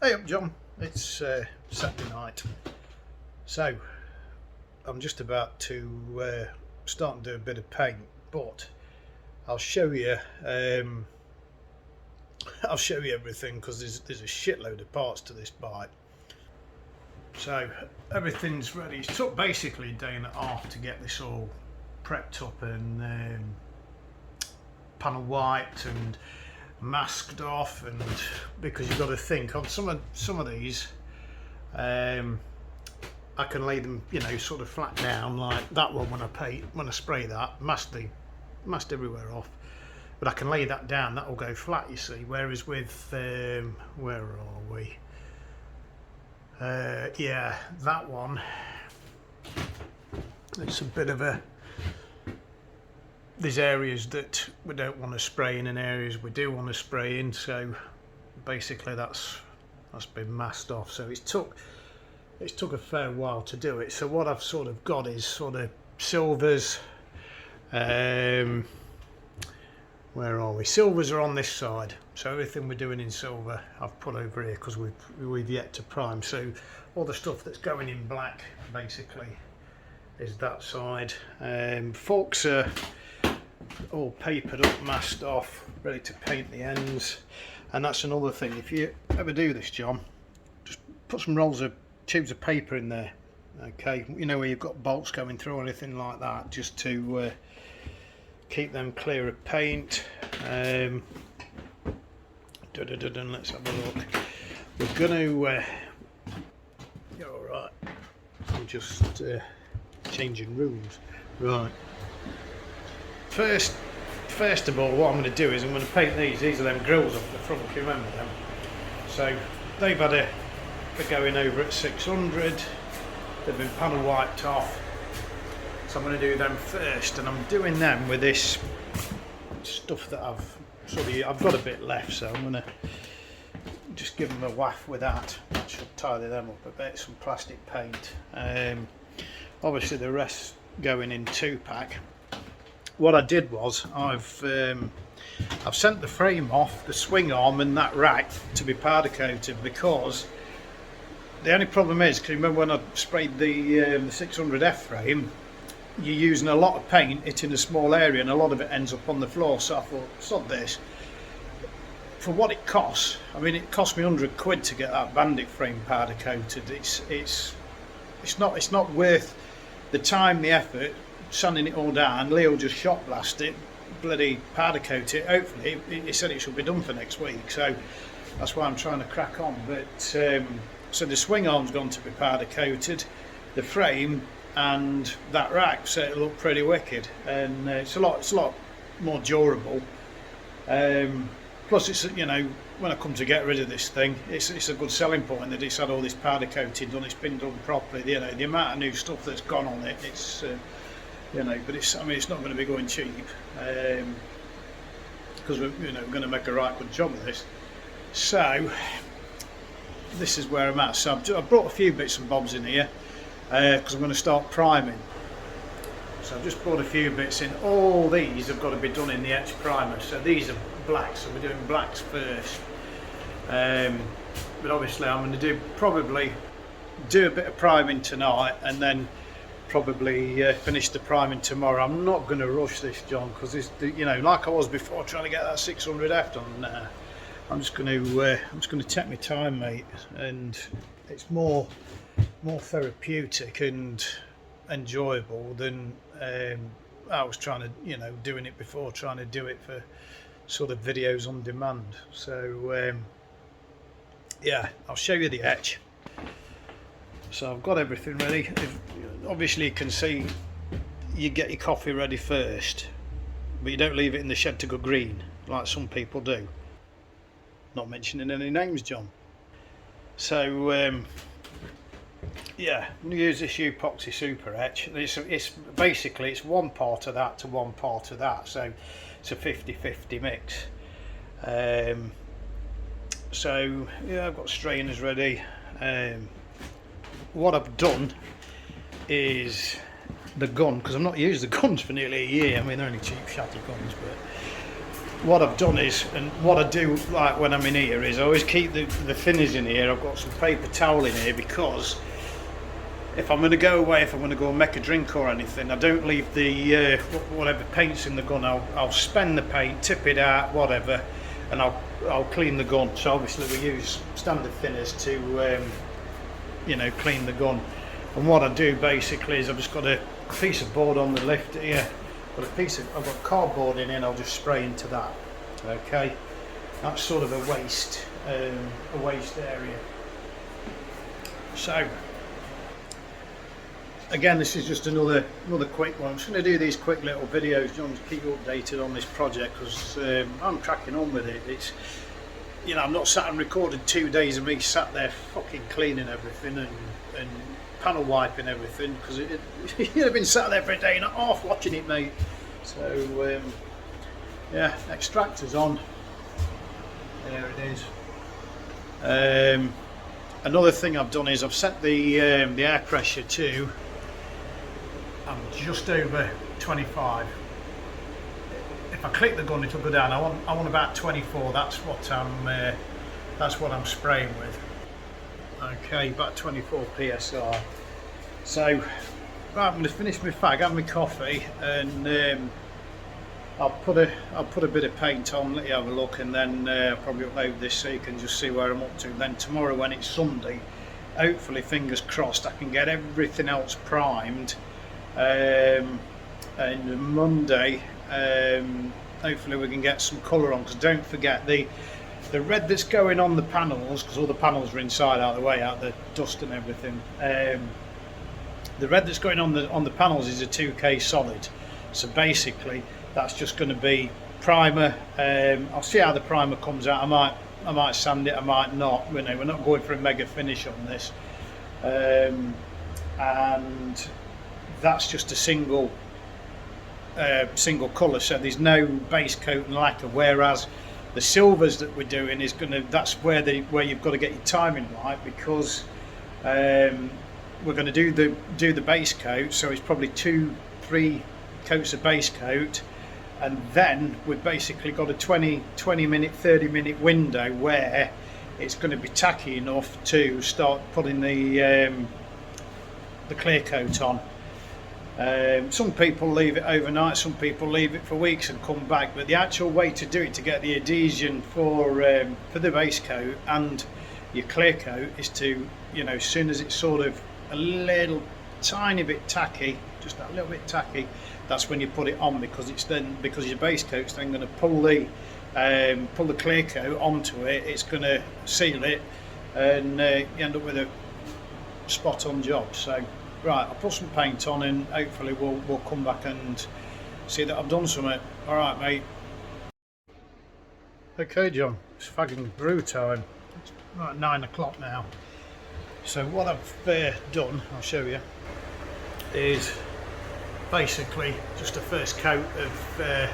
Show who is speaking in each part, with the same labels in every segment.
Speaker 1: Hey up John, it's Saturday night, so I'm just about to start and do a bit of paint, but I'll show you I'll show you everything because there's a shitload of parts to this bike. So everything's ready. It took basically a day and a half to get this all prepped up and panel wiped and masked off, and because you've got to think on some of these I can lay them, you know, sort of flat down like that one. When I spray that masked everywhere off, but I can lay that down, that will go flat, you see, whereas with where are we, yeah, that one, it's a bit of a, there's areas that we don't want to spray in and areas we do want to spray in, so basically that's been masked off. So it took a fair while to do it. So what I've sort of got is sort of silvers, where are we? Silvers are on this side, so everything we're doing in silver I've put over here because we've yet to prime. So all the stuff that's going in black basically is that side. Forks are all papered up, masked off, ready to paint the ends. And that's another thing, if you ever do this, John, just put some rolls of tubes of paper in there, okay, you know, where you've got bolts going through or anything like that, just to keep them clear of paint. Let's have a look. We're going to you're alright, I'm just changing rooms. Right, first of all, what I'm going to do is I'm going to paint these are them grills up the front, if you remember them. So they've had a going over at 600, they've been panel wiped off, so I'm going to do them first, and I'm doing them with this stuff that I've got a bit left, so I'm going to just give them a waff with that. That should tidy them up a bit. Some plastic paint, obviously the rest going in 2-pack. What I did was I've sent the frame off, the swing arm and that rack to be powder coated, because the only problem is, because remember when I sprayed the 600F frame, you're using a lot of paint hitting a small area and a lot of it ends up on the floor. So I thought, sod this, for what it costs. I mean, it cost me £100 to get that bandit frame powder coated. It's not worth the time, the effort, sanding it all down. Leo just shot blast it, bloody powder coat it. Hopefully, he said it should be done for next week, so that's why I'm trying to crack on. But so the swing arm's gone to be powder coated, the frame and that rack, so it'll look pretty wicked, and it's a lot more durable. Plus, it's, you know, when I come to get rid of this thing, it's a good selling point that it's had all this powder coating done. It's been done properly. You know, the amount of new stuff that's gone on it, it's you know, but it's, I mean, it's not going to be going cheap, because we're going to make a right good job of this. So this is where I'm at. So I've brought a few bits and bobs in here because I'm going to start priming. So I've just brought a few bits in. All these have got to be done in the etch primer. So these are blacks, so we're doing blacks first. But obviously I'm going to probably do a bit of priming tonight, and then probably finish the priming tomorrow. I'm not going to rush this, John, because this, you know, like I was before trying to get that 600F done. I'm just going to take my time, mate, and it's more therapeutic and enjoyable than I was trying to, you know, doing it before, trying to do it for sort of videos on demand. So yeah, I'll show you the etch. So I've got everything ready. Obviously you can see you get your coffee ready first, but you don't leave it in the shed to go green like some people do. Not mentioning any names, John. So yeah, I'm going to use this epoxy super etch. It's basically it's one part of that to one part of that, so it's a 50-50 mix. So yeah, I've got strainers ready. What I've done is the gun, because I've not used the guns for nearly a year. I mean, they're only cheap shatty guns, but what I've done is, and what I do like when I'm in here is I always keep the thinners in here. I've got some paper towel in here because if I'm going to go away, if I'm going to go and make a drink or anything, I don't leave the whatever paint's in the gun. I'll spend the paint, tip it out, whatever, and I'll clean the gun. So obviously we use standard thinners to you know, clean the gun. And what I do basically is I've just got a piece of board on the lift here. I've got cardboard in here and I'll just spray into that. Okay, that's sort of a waste area. So again, this is just another quick one. I'm just going to do these quick little videos, John, to keep you updated on this project because I'm cracking on with it. It's, you know, I'm not sat and recorded 2 days of me sat there fucking cleaning everything and panel wiping everything because you'd have been sat there for a day and a half watching it, mate. So yeah, extractor's on. There it is. Another thing I've done is I've set the air pressure to, I'm just over 25. If I click the gun, it'll go down. I want about 24. That's what I'm spraying with. Okay, about 24 psi. So right, I'm going to finish my fag, have my coffee, and I'll put a bit of paint on, let you have a look, and then I'll probably upload this so you can just see where I'm up to. Then tomorrow, when it's Sunday, hopefully, fingers crossed, I can get everything else primed. And Monday, hopefully we can get some colour on. Because don't forget the red that's going on the panels, because all the panels are inside, out of the way, out the dust and everything. The red that's going on the panels is a 2K solid. So basically, that's just going to be primer. I'll see how the primer comes out. I might sand it, I might not. You know, we're not going for a mega finish on this. And that's just a single colour, so there's no base coat and lacquer. Whereas the silvers that we're doing is that's where you've got to get your timing right, because we're going to do the base coat. So it's probably 2-3 coats of base coat, and then we've basically got a 20 minute, 30 minute window where it's going to be tacky enough to start putting the clear coat on. Some people leave it overnight, some people leave it for weeks and come back, but the actual way to do it, to get the adhesion for the base coat and your clear coat, is to, you know, as soon as it's sort of a little tiny bit tacky, just that little bit tacky, that's when you put it on, because your base coat's then going to pull the clear coat onto it. It's going to seal it, and you end up with a spot on job. So right, I'll put some paint on and hopefully we'll come back and see that I've done something. Alright, mate. Okay, John, it's fucking brew time. It's about 9 o'clock now. So what I've done, I'll show you, is basically just a first coat of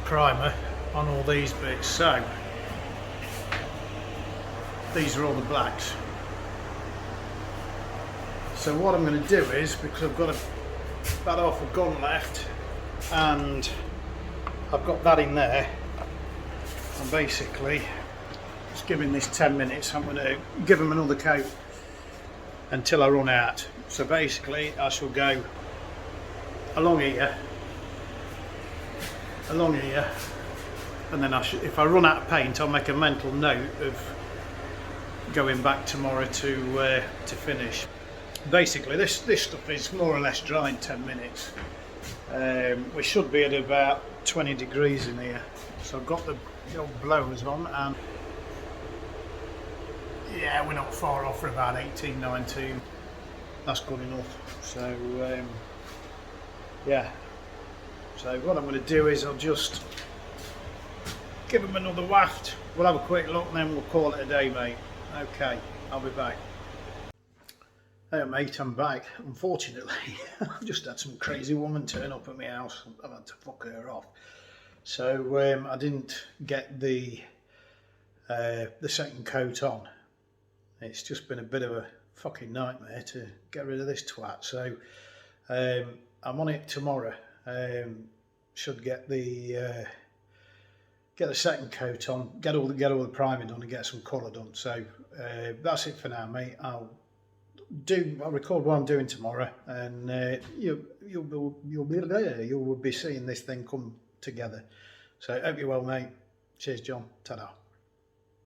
Speaker 1: primer on all these bits. So these are all the blacks. So what I'm going to do is, because I've got about half a gun left and I've got that in there, I'm basically just giving this 10 minutes. I'm going to give them another coat until I run out. So basically I shall go along here, and then if I run out of paint, I'll make a mental note of going back tomorrow to finish. Basically this stuff is more or less dry in 10 minutes. We should be at about 20 degrees in here. So I've got the old blowers on, and yeah, we're not far off, for about 18, 19. That's good enough. So yeah, so what I'm going to do is I'll just give them another waft. We'll have a quick look and then we'll call it a day, mate. Okay, I'll be back. Hey mate, I'm back. Unfortunately, I've just had some crazy woman turn up at my house. I've had to fuck her off. So I didn't get the second coat on. It's just been a bit of a fucking nightmare to get rid of this twat. So I'm on it tomorrow. Should get the get the second coat on, get all the primer done, and get some colour done. So that's it for now, mate. I'll record what I'm doing tomorrow, and you'll be seeing this thing come together. So hope you're well, mate. Cheers, John. Ta-da.